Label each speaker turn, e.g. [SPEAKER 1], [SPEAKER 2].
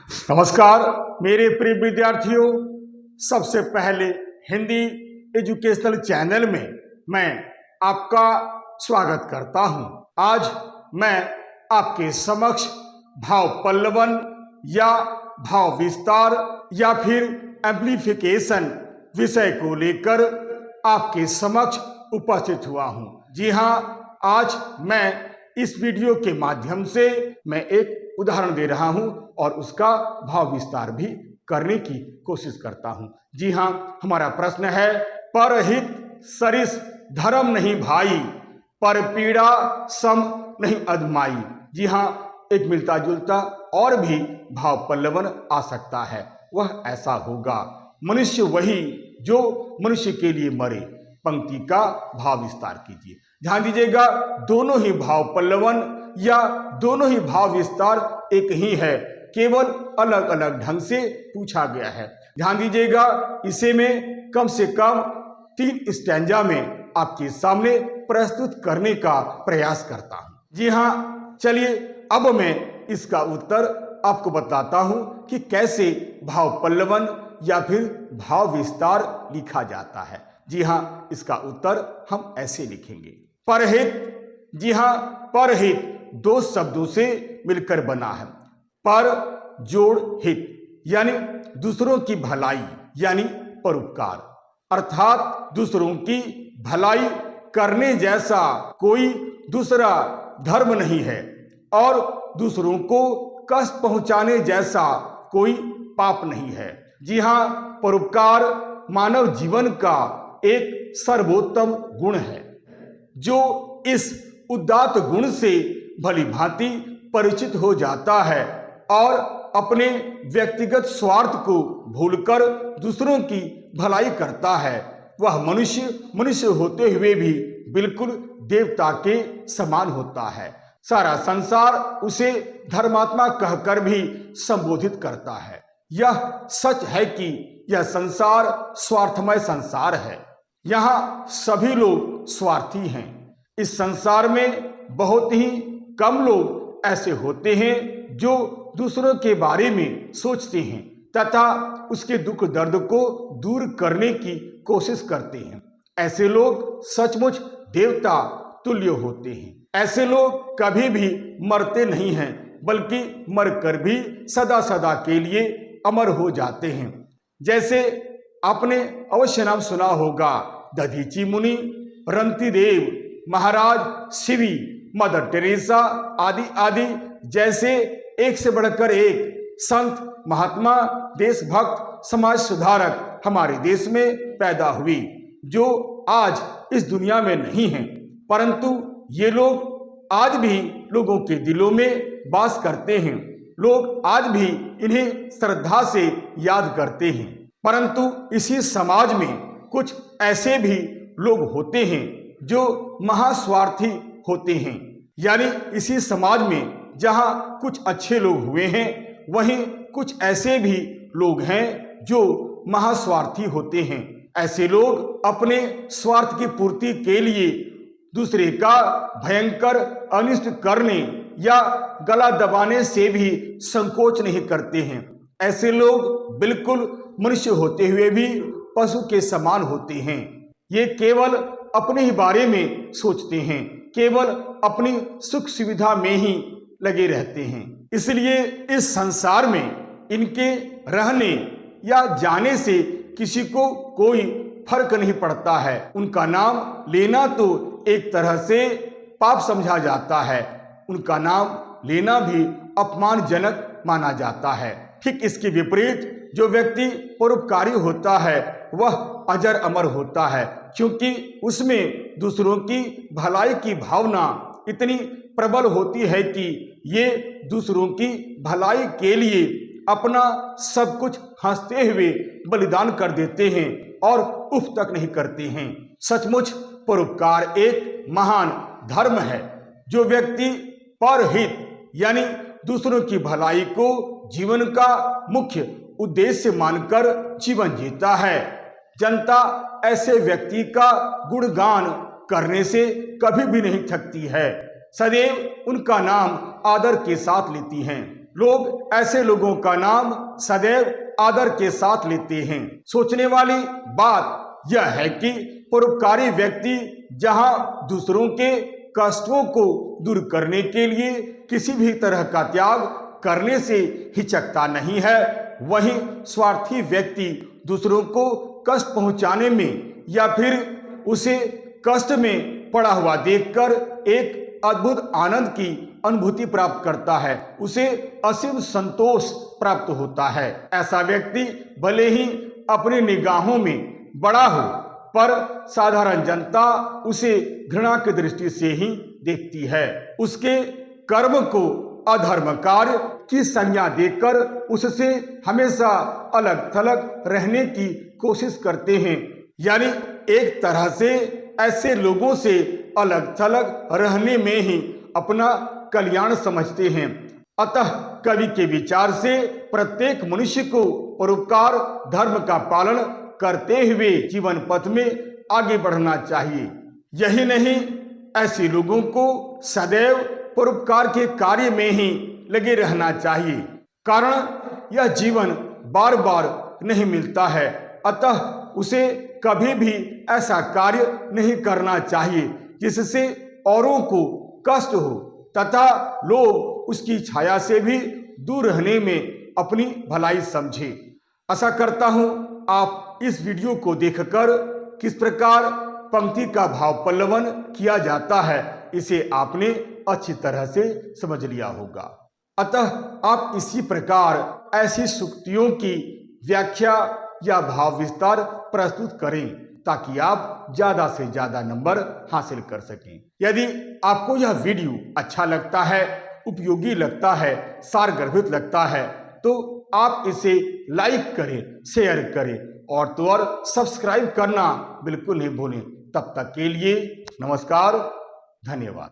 [SPEAKER 1] नमस्कार मेरे प्रिय विद्यार्थियों, सबसे पहले हिंदी एजुकेशनल चैनल में मैं आपका स्वागत करता हूं। आज मैं आपके समक्ष भाव पल्लवन या भाव विस्तार या फिर एम्प्लीफिकेशन विषय को लेकर आपके समक्ष उपस्थित हुआ हूं। जी हां, आज मैं इस वीडियो के माध्यम से मैं एक उदाहरण दे रहा हूं और उसका भाव विस्तार भी करने की कोशिश करता हूं। जी हां, हमारा प्रश्न है, परहित सरिस धर्म नहीं भाई, पर पीड़ा सम नहीं अदमाई। जी हां, एक मिलता जुलता और भी भाव पल्लवन आ सकता है। वह ऐसा होगा, मनुष्य वही जो मनुष्य के लिए मरे। पंक्ति का भाव विस्तार कीजिए। ध्यान दीजिएगा, दोनों ही भाव पल्लवन या दोनों ही भाव विस्तार एक ही है, केवल अलग अलग ढंग से पूछा गया है। ध्यान दीजिएगा, इसे मैं कम से कम 3 स्टैंजा में आपके सामने प्रस्तुत करने का प्रयास करता हूं। जी हां, चलिए अब मैं इसका उत्तर आपको बताता हूं कि कैसे भाव पल्लवन या फिर भाव विस्तार लिखा जाता है। जी हां, इसका उत्तर हम ऐसे लिखेंगे, परहित। जी हां, परहित 2 शब्दों से मिलकर बना है। पर जोड़ हित यानी दूसरों की भलाई यानी परोपकार, अर्थात दूसरों की भलाई करने जैसा कोई दूसरा धर्म नहीं है और दूसरों को कष्ट पहुंचाने जैसा कोई पाप नहीं है। जी हां, परोपकार मानव जीवन का एक सर्वोत्तम गुण है, जो इस उदात्त गुण से भली भांति परिचित हो जाता है और अपने व्यक्तिगत स्वार्थ को भूलकर दूसरों की भलाई करता है, वह मनुष्य होते हुए भी बिल्कुल देवता के समान होता है। सारा संसार उसे धर्मात्मा कहकर भी संबोधित करता है। यह सच है कि यह संसार स्वार्थमय संसार है। यहाँ सभी लोग स्वार्थी हैं। इस संसार में बहुत ही कम लोग ऐसे होते हैं जो दूसरों के बारे में सोचते हैं तथा उसके दुख दर्द को दूर करने की कोशिश करते हैं। ऐसे लोग सचमुच देवता तुल्य होते हैं। ऐसे लोग कभी भी मरते नहीं हैं, बल्कि मरकर भी सदा सदा के लिए अमर हो जाते हैं। जैसे आपने अवश्य नाम सुना होगा, दधीची मुनि, रंतिदेव, महाराज शिवी, मदर टेरेसा आदि आदि जैसे एक से बढ़कर एक संत, महात्मा, देशभक्त, समाज सुधारक हमारे देश में पैदा हुए, जो आज इस दुनिया में नहीं हैं, परंतु ये लोग आज भी लोगों के दिलों में वास करते हैं। लोग आज भी इन्हें श्रद्धा से याद करते हैं। परंतु इसी समाज में कुछ ऐसे भी लोग होते हैं जो महास्वार्थी होते हैं। यानी इसी समाज में जहां कुछ अच्छे लोग हुए हैं, वहीं कुछ ऐसे भी लोग हैं जो महास्वार्थी होते हैं। ऐसे लोग अपने स्वार्थ की पूर्ति के लिए दूसरे का भयंकर अनिष्ट करने या गला दबाने से भी संकोच नहीं करते हैं। ऐसे लोग बिल्कुल मनुष्य होते हुए भी पशु के समान होते हैं। ये केवल अपने ही बारे में सोचते हैं, केवल अपनी सुख सुविधा में ही लगे रहते हैं। इसलिए इस संसार में इनके रहने या जाने से किसी को कोई फर्क नहीं पड़ता है। उनका नाम लेना तो एक तरह से पाप समझा जाता है, उनका नाम लेना भी अपमानजनक माना जाता है। ठीक इसके विपरीत जो व्यक्ति परोपकारी होता है वह अजर अमर होता है, क्योंकि उसमें दूसरों की भलाई की भावना इतनी प्रबल होती है कि ये दूसरों की भलाई के लिए अपना सब कुछ हंसते हुए बलिदान कर देते हैं और उफ तक नहीं करते हैं। सचमुच परोपकार एक महान धर्म है। जो व्यक्ति परहित यानी दूसरों की भलाई को जीवन का मुख्य उद्देश्य मानकर जीवन जीता है, जनता ऐसे व्यक्ति का गुणगान करने से कभी भी नहीं थकती है। सदैव उनका नाम आदर के साथ लेती हैं। लोग ऐसे लोगों का नाम सदैव आदर के साथ लेते हैं। सोचने वाली बात यह है कि परोपकारी व्यक्ति जहां दूसरों के कष्टों को दूर करने के लिए किसी भी तरह का त्याग करने से हिचकता नहीं है, वहीं स्वार्थी व्यक्ति दूसरों को कष्ट पहुंचाने में या फिर उसे कष्ट में पड़ा हुआ देखकर एक अद्भुत आनंद की अनुभूति प्राप्त करता है, उसे असीम संतोष प्राप्त होता है। ऐसा व्यक्ति भले ही अपनी निगाहों में बड़ा हो, पर साधारण जनता उसे घृणा की दृष्टि से ही देखती है। उसके कर्म को अधर्म कार्य की संज्ञा देकर उससे हमेशा अलग थलग रहने की कोशिश करते हैं। यानी एक तरह से ऐसे लोगों से अलग थलग रहने में ही अपना कल्याण समझते हैं। अतः कवि के विचार से प्रत्येक मनुष्य को परोपकार धर्म का पालन करते हुए जीवन पथ में आगे बढ़ना चाहिए। यही नहीं, ऐसे लोगों को सदैव परोपकार के कार्य में ही लगे रहना चाहिए, कारण यह जीवन बार बार नहीं मिलता है। अतः उसे कभी भी ऐसा कार्य नहीं करना चाहिए जिससे औरों को कष्ट हो तथा लोग उसकी छाया से भी दूर रहने में अपनी भलाई समझे। आशा करता हूं आप इस वीडियो को देखकर किस प्रकार पंक्ति का भाव पल्लवन किया जाता है इसे आपने अच्छी तरह से समझ लिया होगा। अतः आप इसी प्रकार ऐसी सूक्तियों की व्याख्या या भाव विस्तार प्रस्तुत करें ताकि आप ज्यादा से ज्यादा नंबर हासिल कर सकें। यदि आपको यह वीडियो अच्छा लगता है, उपयोगी लगता है, सारगर्भित लगता है तो आप इसे लाइक करें, शेयर करें और तो और सब्सक्राइब करना बिल्कुल नहीं भूलें। तब तक के लिए नमस्कार, धन्यवाद।